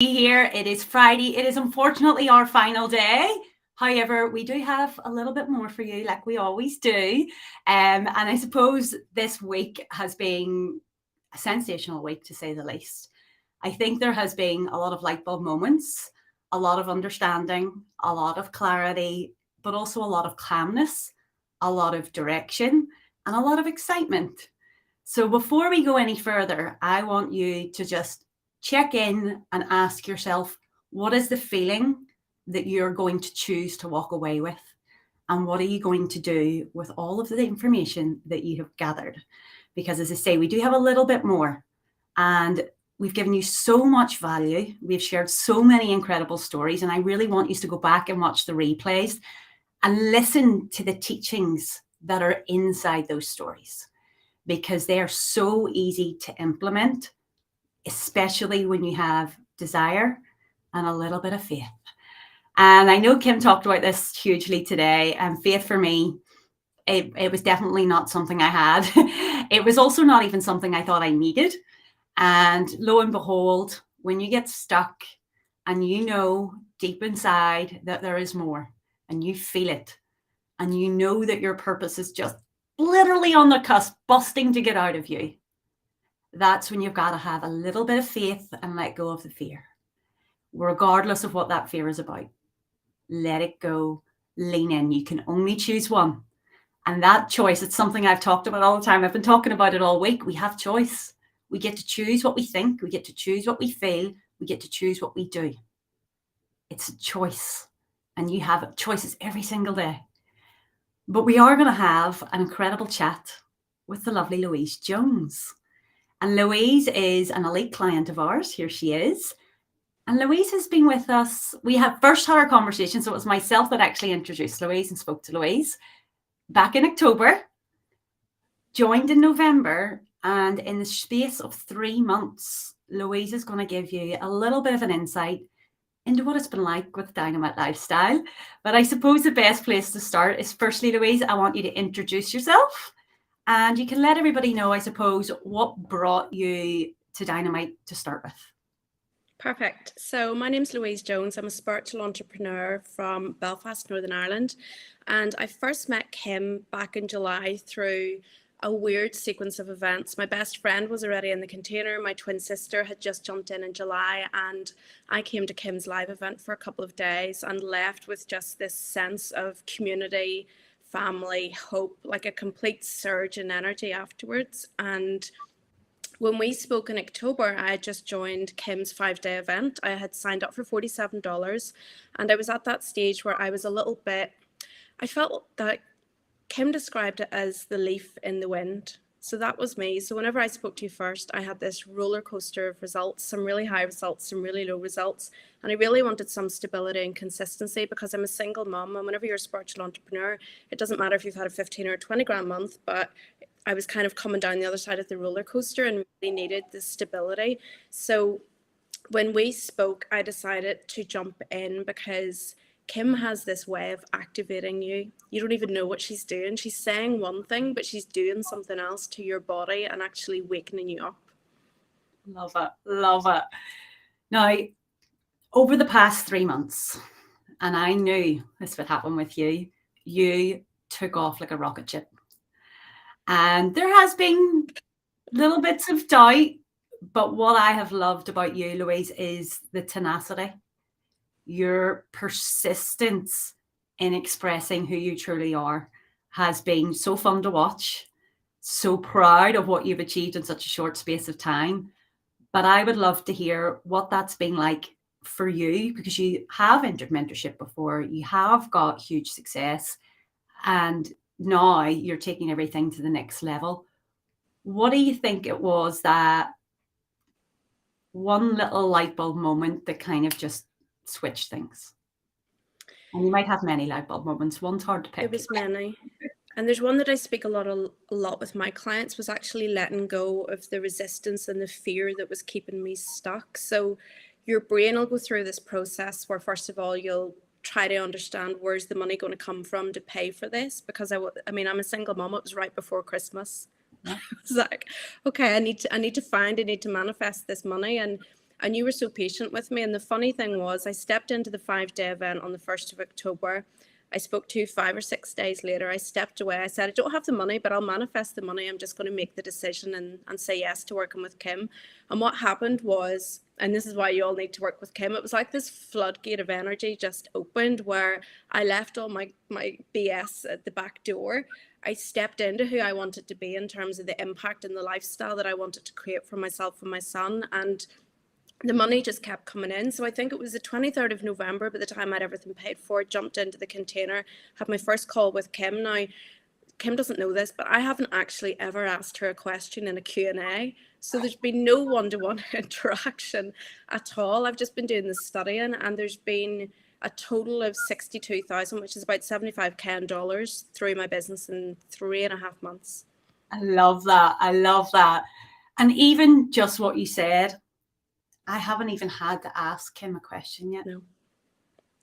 Here. It is Friday. It is unfortunately our final day. However, we do have a little bit more for you, like we always do. And I suppose this week has been a sensational week, to say the least. I think there has been a lot of light bulb moments, a lot of understanding, a lot of clarity, but also a lot of calmness, a lot of direction, and a lot of excitement. So before we go any further, I want you to just check in and ask yourself, what is the feeling that you're going to choose to walk away with? And what are you going to do with all of the information that you have gathered? Because as I say, we do have a little bit more. And we've given you so much value. We've shared so many incredible stories. And I really want you to go back and watch the replays and listen to the teachings that are inside those stories, because they are so easy to implement, especially when you have desire and a little bit of faith. And I know Kim talked about this hugely today, and faith for me, it was definitely not something I had. It was also not even something I thought I needed. And lo and behold, when you get stuck and you know deep inside that there is more, and you feel it, and you know that your purpose is just literally on the cusp, busting to get out of you, that's when you've got to have a little bit of faith and let go of the fear, regardless of what that fear is about. Let it go, lean in. You can only choose one. And that choice, it's something I've talked about all the time. I've been talking about it all week. We have choice. We get to choose what we think. We get to choose what we feel. We get to choose what we do. It's a choice. And you have choices every single day. But we are going to have an incredible chat with the lovely Louise Jones. And Louise is an elite client of ours. Here she is. And Louise has been with us. We have first had our conversation. So it was myself that actually introduced Louise and spoke to Louise back in October, joined in November. And in the space of 3 months, Louise is going to give you a little bit of an insight into what it's been like with Dynamite Lifestyle. But I suppose the best place to start is, firstly, Louise, I want you to introduce yourself. And you can let everybody know, I suppose, what brought you to Dynamite to start with. Perfect. So my name's Louise Jones. I'm a spiritual entrepreneur from Belfast, Northern Ireland. And I first met Kim back in July through a weird sequence of events. My best friend was already in the container. My twin sister had just jumped in July, and I came to Kim's live event for a couple of days and left with just this sense of community, family, hope, like a complete surge in energy afterwards. And when we spoke in October, I had just joined Kim's 5-day event. I had signed up for $47, and I was at that stage where I was a little bit, I felt that Kim described it as the leaf in the wind. So that was me. So whenever I spoke to you first, I had this roller coaster of results, some really high results, some really low results. And I really wanted some stability and consistency, because I'm a single mom. And whenever you're a spiritual entrepreneur, it doesn't matter if you've had a 15 or 20 grand month, but I was kind of coming down the other side of the roller coaster and really needed the stability. So when we spoke, I decided to jump in because Kim has this way of activating you. You don't even know what she's doing. She's saying one thing, but she's doing something else to your body and actually wakening you up. Love it. Love it. Now, over the past 3 months, and I knew this would happen with you, you took off like a rocket ship. And there has been little bits of doubt, but what I have loved about you, Louise, is the tenacity, your persistence in expressing who you truly are has been so fun to watch. So proud of what you've achieved in such a short space of time. But I would love to hear what that's been like for you, because you have entered mentorship before, you have got huge success, and now you're taking everything to the next level. What do you think it was, that one little light bulb moment that kind of just switched things? And you might have many light bulb moments. One's hard to pick. It was many. And there's one that I speak a lot with my clients, was actually letting go of the resistance and the fear that was keeping me stuck. So your brain will go through this process where, first of all, you'll try to understand, where's the money going to come from to pay for this? Because I mean, I'm a single mom. It was right before Christmas. Yeah. It's like, okay, I need to manifest this money. And And you were so patient with me. And the funny thing was, I stepped into the 5-day event on the 1st of October. I spoke to you 5 or 6 days later. I stepped away. I said, I don't have the money, but I'll manifest the money. I'm just going to make the decision and say yes to working with Kim. And what happened was, and this is why you all need to work with Kim, it was like this floodgate of energy just opened where I left all my BS at the back door. I stepped into who I wanted to be in terms of the impact and the lifestyle that I wanted to create for myself and my son. And the money just kept coming in. So I think it was the 23rd of November by the time I had everything paid for, jumped into the container, had my first call with Kim. Now, Kim doesn't know this, but I haven't actually ever asked her a question in a Q&A. So there's been no one-to-one interaction at all. I've just been doing the studying, and there's been a total of 62,000, which is about 75K in dollars through my business in 3.5 months. I love that. I love that. And even just what you said, I haven't even had to ask Kim a question yet. No,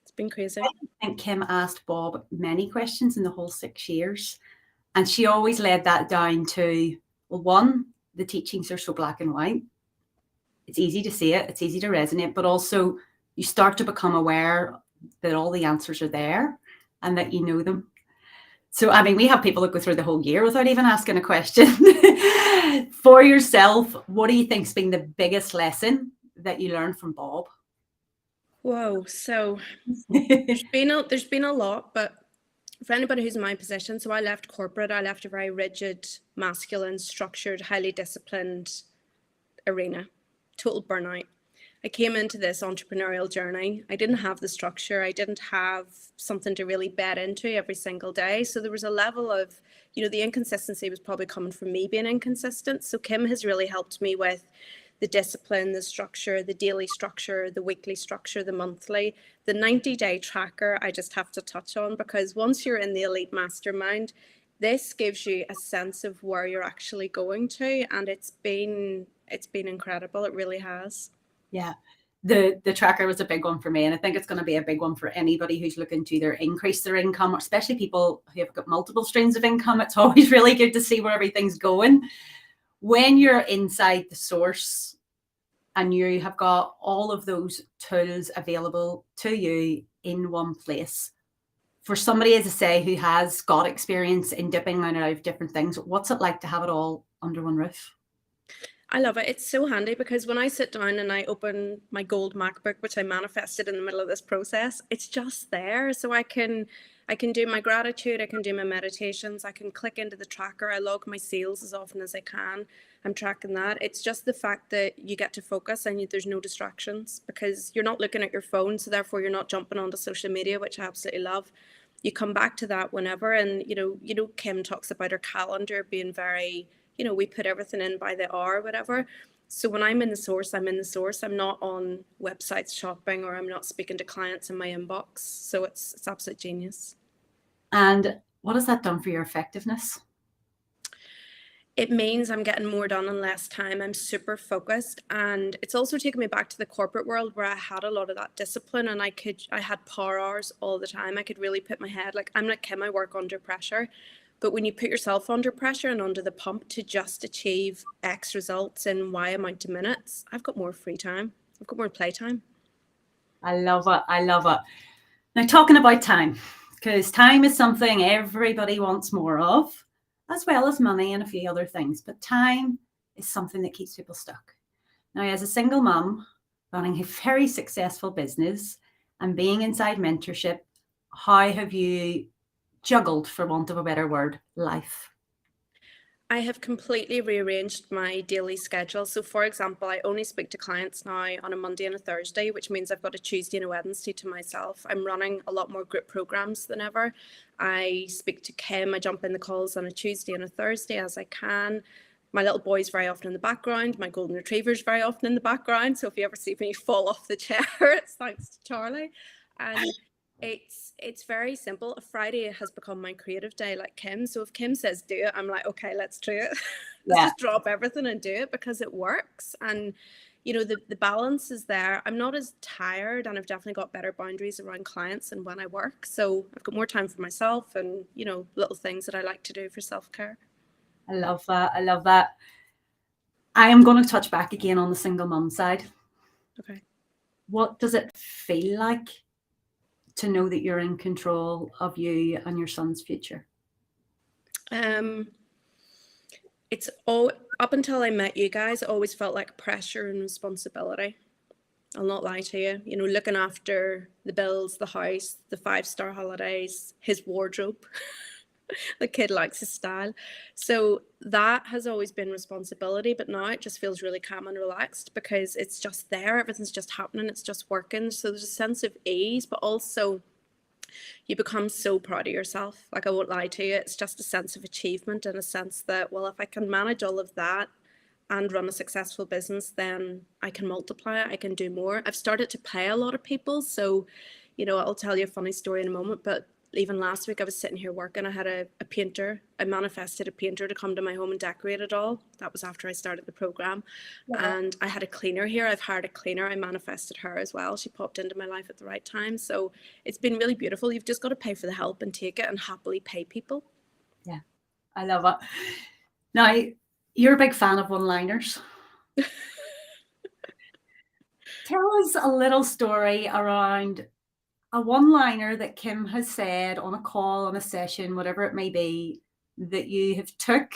it's been crazy. I think Kim asked Bob many questions in the whole 6 years. And she always led that down to, well, one, the teachings are so black and white. It's easy to see it. It's easy to resonate. But also you start to become aware that all the answers are there and that you know them. So, I mean, we have people that go through the whole year without even asking a question. For yourself, what do you think's been the biggest lesson that you learned from Bob? Whoa, so there's been a lot, but for anybody who's in my position, so I left corporate, I left a very rigid, masculine, structured, highly disciplined arena, total burnout. I came into this entrepreneurial journey. I didn't have the structure. I didn't have something to really bet into every single day. So there was a level of, the inconsistency was probably coming from me being inconsistent. So Kim has really helped me with the discipline, the structure, the daily structure, the weekly structure, the monthly, the 90-day tracker. I just have to touch on, because once you're in the elite mastermind, this gives you a sense of where you're actually going to. And it's been incredible. It really has. Yeah, the tracker was a big one for me, and I think it's going to be a big one for anybody who's looking to either increase their income, or especially people who have got multiple streams of income. It's always really good to see where everything's going. When you're inside the source and you have got all of those tools available to you in one place, for somebody, as I say, who has got experience in dipping in and out of different things, what's it like to have it all under one roof? I love it. It's so handy, because when I sit down and I open my gold MacBook, which I manifested in the middle of this process, it's just there. So I can do my gratitude, I can do my meditations, I can click into the tracker, I log my sales as often as I can. I'm tracking that. It's just the fact that you get to focus and there's no distractions, because you're not looking at your phone, so therefore you're not jumping onto social media, which I absolutely love. You come back to that whenever, and Kim talks about her calendar being very, we put everything in by the hour, whatever. So when I'm in the source, I'm in the source. I'm not on websites shopping, or I'm not speaking to clients in my inbox. So it's absolute genius. And what has that done for your effectiveness? It means I'm getting more done in less time. I'm super focused, and it's also taken me back to the corporate world where I had a lot of that discipline, and I had power hours all the time. I could really put my head, like, I'm like Kim, I work under pressure. But when you put yourself under pressure and under the pump to just achieve X results in Y amount of minutes, I've got more free time. I've got more playtime. I love it. I love it. Now, talking about time, because time is something everybody wants more of, as well as money and a few other things. But time is something that keeps people stuck. Now, as a single mum running a very successful business and being inside mentorship, how have you juggled, for want of a better word, life? I have completely rearranged my daily schedule. So for example, I only speak to clients now on a Monday and a Thursday, which means I've got a Tuesday and a Wednesday to myself. I'm running a lot more group programs than ever. I speak to Kim, I jump in the calls on a Tuesday and a Thursday as I can. My little boy's very often in the background. My golden retriever's very often in the background. So if you ever see me fall off the chair, it's thanks to Charlie. And it's very simple. A Friday has become my creative day, like Kim. So if Kim says do it, I'm like, okay, let's do it. Let's just drop everything and do it, because it works. And the balance is there. I'm not as tired, and I've definitely got better boundaries around clients and when I work. So I've got more time for myself and little things that I like to do for self-care. I love that. I love that. I am going to touch back again on the single mum side. Okay. What does it feel like to know that you're in control of you and your son's future? Um, it's all up until I met you guys, it always felt like pressure and responsibility. I'll not lie to you. You know, looking after the bills, the house, the 5-star holidays, his wardrobe. The kid likes his style. So that has always been responsibility, but now it just feels really calm and relaxed because it's just there. Everything's just happening. It's just working. So there's a sense of ease, but also you become so proud of yourself. Like, I won't lie to you. It's just a sense of achievement and a sense that, well, if I can manage all of that and run a successful business, then I can multiply it. I can do more. I've started to pay a lot of people. So, you know, I'll tell you a funny story in a moment, but even last week I was sitting here working. I had a painter. I manifested a painter to come to my home and decorate it all. That was after I started the program. And I had a cleaner here. I've hired a cleaner. I manifested her as well. She popped into my life at the right time. So it's been really beautiful. You've just got to pay for the help and take it and happily pay people. Yeah, I love it. Now, you're a big fan of one-liners. Tell us a little story around a one-liner that Kim has said on a call, on a session, whatever it may be, that you have took,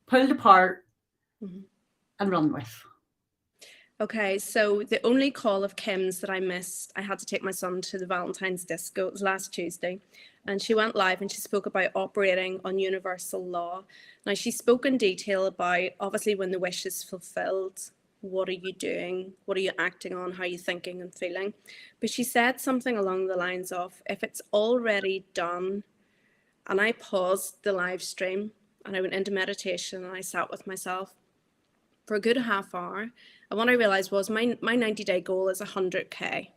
pulled apart, and run with. Okay, so the only call of Kim's that I missed, I had to take my son to the Valentine's disco. It was last Tuesday. And she went live and she spoke about operating on universal law. Now, she spoke in detail about, obviously, when the wish is fulfilled, what are you doing? What are you acting on? How are you thinking and feeling? But she said something along the lines of, if it's already done, and I paused the live stream and I went into meditation and I sat with myself for a good half hour. And what I realized was my 90-day goal is 100K,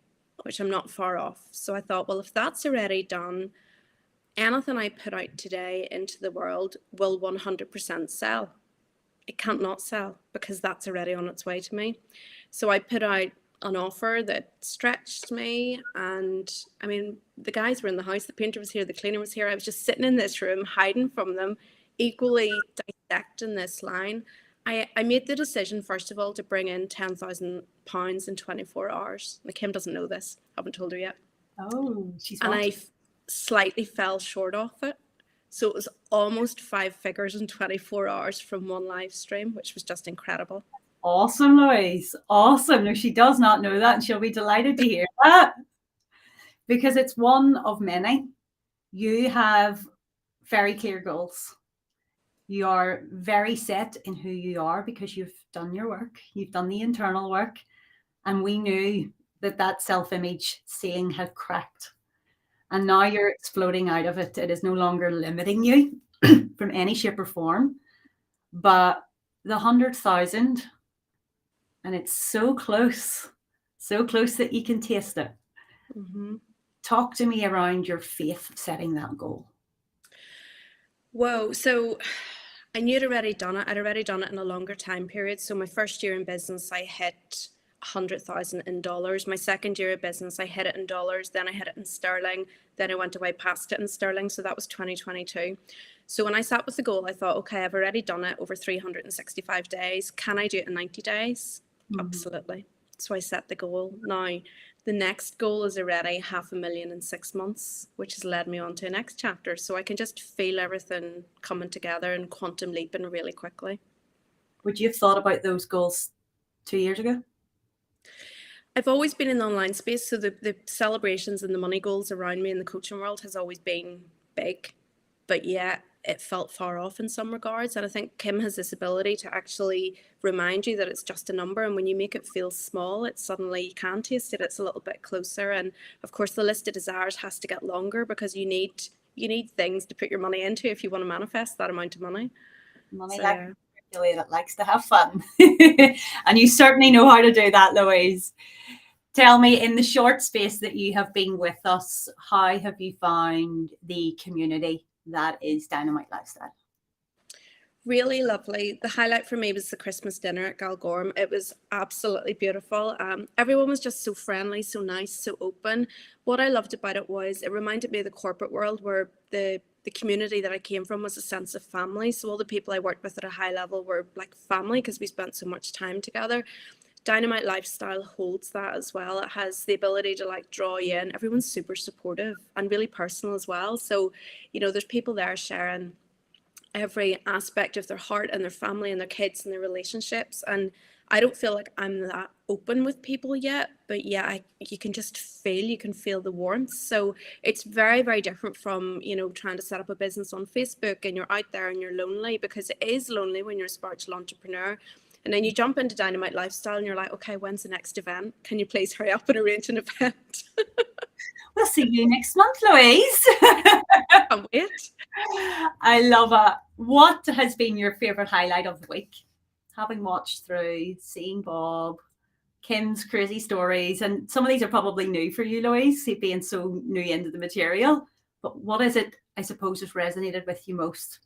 which I'm not far off. So I thought, well, if that's already done, anything I put out today into the world will 100% sell. It can't not sell because that's already on its way to me. So I put out an offer that stretched me. And I mean, the guys were in the house, the painter was here, the cleaner was here. I was just sitting in this room, hiding from them, equally dissecting this line. I made the decision, first of all, to bring in £10,000 in 24 hours. Like, Kim doesn't know this. I haven't told her yet. Oh, she's And watching. I slightly fell short of it. So it was almost 5 figures in 24 hours from one live stream, which was just incredible. Awesome, Louise. Awesome. No, she does not know that, and she'll be delighted to hear that because it's one of many. You have very clear goals. You are very set in who you are because you've done your work, you've done the internal work, and we knew that that self-image ceiling had cracked. And now you're exploding out of it. It is no longer limiting you from any shape or form. But the 100,000, and it's so close that you can taste it. Mm-hmm. Talk to me around your faith setting that goal. Whoa. So I knew I'd already done it. I'd already done it in a longer time period. So my first year in business, I hit 100,000 in dollars. My second year of business, I hit it in dollars. Then I hit it in sterling. Then I went away past it in sterling. So that was 2022. So when I sat with the goal, I thought, okay, I've already done it over 365 days. Can I do it in 90 days? Mm-hmm. Absolutely. So I set the goal. Now, the next goal is already 500,000 in 6 months, which has led me on to a next chapter. So I can just feel everything coming together and quantum leaping really quickly. Would you have thought about those goals 2 years ago? I've always been in the online space. So the celebrations and the money goals around me in the coaching world has always been big. But yeah, it felt far off in some regards. And I think Kim has this ability to actually remind you that it's just a number. And when you make it feel small, it suddenly, you can taste it. It's a little bit closer. And of course, the list of desires has to get longer because you need things to put your money into if you want to manifest that amount of money. Money that likes to have fun. And you certainly know how to do that, Louise. Tell me, in the short space that you have been with us, how have you found the community that is Dynamite Lifestyle? Really lovely. The highlight for me was the Christmas dinner at Calvert. It was absolutely beautiful. Everyone was just so friendly, so nice, so open. What I loved about it was it reminded me of the corporate world where the community that I came from was a sense of family. So all the people I worked with at a high level were like family because we spent so much time together. Dynamite Lifestyle holds that as well. It has the ability to like draw you in. Everyone's super supportive and really personal as well. So, there's people there sharing every aspect of their heart and their family and their kids and their relationships. And I don't feel like I'm that open with people yet, but yeah, you can feel the warmth. So it's very, very different from, trying to set up a business on Facebook and you're out there and you're lonely, because it is lonely when you're a spiritual entrepreneur. And then you jump into Dynamite Lifestyle and you're like, okay, when's the next event? Can you please hurry up and arrange an event? We'll see you next month, Louise. Can't wait. I love it. What has been your favourite highlight of the week? Having watched through, seeing Bob, Kim's crazy stories, and some of these are probably new for you, Louise, being so new into the material. But what is it, I suppose, has resonated with you most?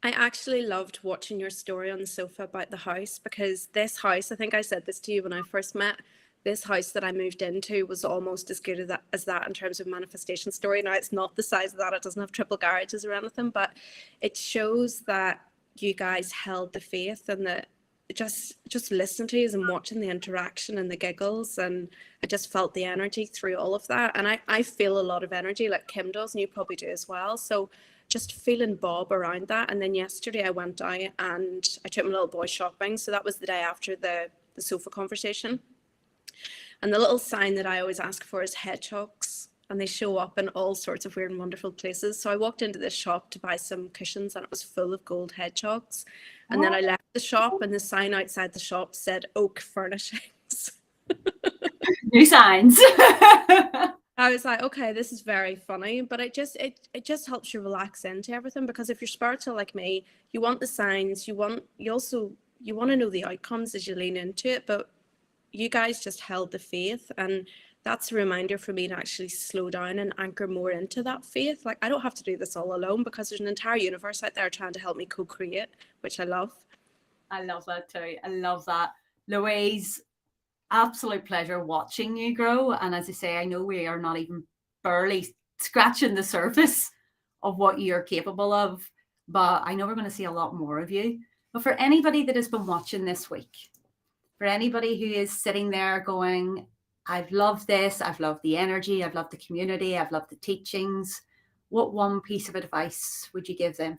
I actually loved watching your story on the sofa about the house, because this house, I think I said this to you when I first met, this house that I moved into was almost as good as that in terms of manifestation story. Now, it's not the size of that, it doesn't have triple garages or anything, but it shows that you guys held the faith, and that just listening to you and watching the interaction and the giggles, and I just felt the energy through all of that. And I feel a lot of energy like Kim does, and you probably do as well. So just feeling Bob around that. And then yesterday I went out and I took my little boy shopping. So that was the day after the sofa conversation. And the little sign that I always ask for is hedgehogs, and they show up in all sorts of weird and wonderful places. So I walked into this shop to buy some cushions, and it was full of gold hedgehogs. And then I left the shop, and the sign outside the shop said oak furnishings. New signs. I was like, okay, this is very funny, but it just helps you relax into everything, because if you're spiritual like me, you want the signs, you want to know the outcomes as you lean into it. But you guys just held the faith, and that's a reminder for me to actually slow down and anchor more into that faith. Like, I don't have to do this all alone, because there's an entire universe out there trying to help me co-create, which I love. I love that too. I love that. Louise, absolute pleasure watching you grow. And as I say, I know we are not even barely scratching the surface of what you're capable of, but I know we're going to see a lot more of you. But for anybody that has been watching this week, for anybody who is sitting there going, I've loved this, I've loved the energy, I've loved the community, I've loved the teachings, what one piece of advice would you give them?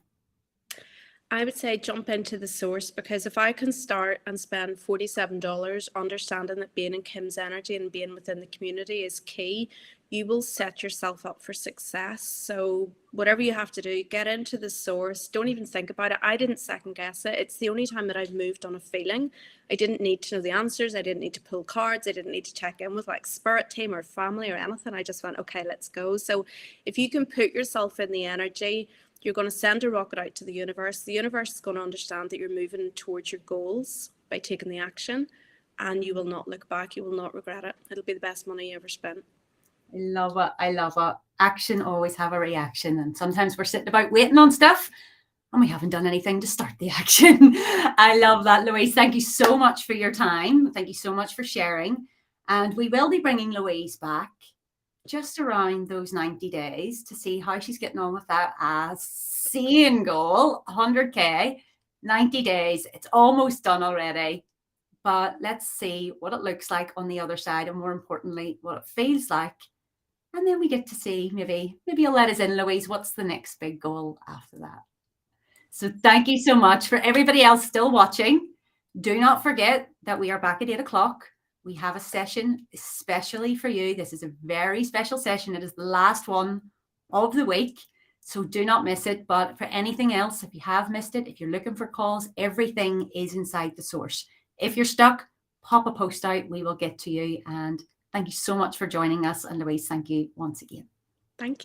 I would say jump into the source, because if I can start and spend $47 understanding that being in Kim's energy and being within the community is key, you will set yourself up for success. So whatever you have to do, get into the source. Don't even think about it. I didn't second guess it. It's the only time that I've moved on a feeling. I didn't need to know the answers. I didn't need to pull cards. I didn't need to check in with like spirit team or family or anything. I just went, okay, let's go. So if you can put yourself in the energy, you're going to send a rocket out to the universe. The universe is going to understand that you're moving towards your goals by taking the action, and you will not look back. You will not regret it. It'll be the best money you ever spent. I love it. I love it. Action always have a reaction. And sometimes we're sitting about waiting on stuff and we haven't done anything to start the action. I love that, Louise. Thank you so much for your time. Thank you so much for sharing. And we will be bringing Louise back just around those 90 days to see how she's getting on with that insane goal, 100K, 90 days. It's almost done already, but let's see what it looks like on the other side, and more importantly, what it feels like. And then we get to see, maybe you'll let us in, Louise, what's the next big goal after that. So thank you so much. For everybody else still watching, do not forget that we are back at 8 o'clock. We have a session especially for you. This is a very special session. It is the last one of the week, so do not miss it. But for anything else, if you have missed it, if you're looking for calls, everything is inside the source. If you're stuck, pop a post out. We will get to you. And thank you so much for joining us. And Louise, thank you once again. Thank you.